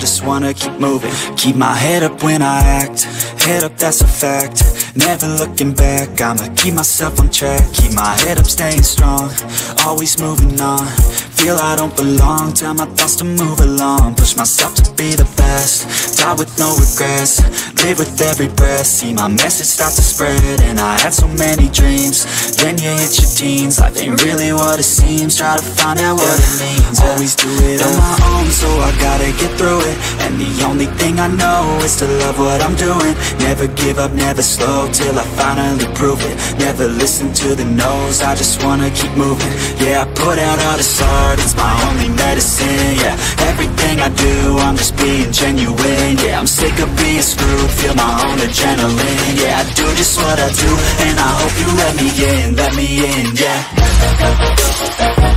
just wanna keep moving. Keep my head up when I act, head up, that's a fact. Never looking back, I'ma keep myself on track. Keep my head up, staying strong, always moving on. Feel I don't belong, tell my thoughts to move along. Push myself to be the best, die with no regrets. Live with every breath, see my message start to spread. And I had so many dreams, then you hit your teens. Life ain't really what it seems, try to find out what it means. Always do it on my own, so I gotta get through it. And the only thing I know is to love what I'm doing. Never give up, never slow, till I finally prove it. Never listen to the no's, I just wanna keep moving. Yeah, I put out all this art, it's my only medicine. Yeah, everything I do, I'm just being genuine. Yeah, I'm sick of being screwed, feel my own adrenaline. Yeah, I do just what I do, and I hope you let me in, yeah.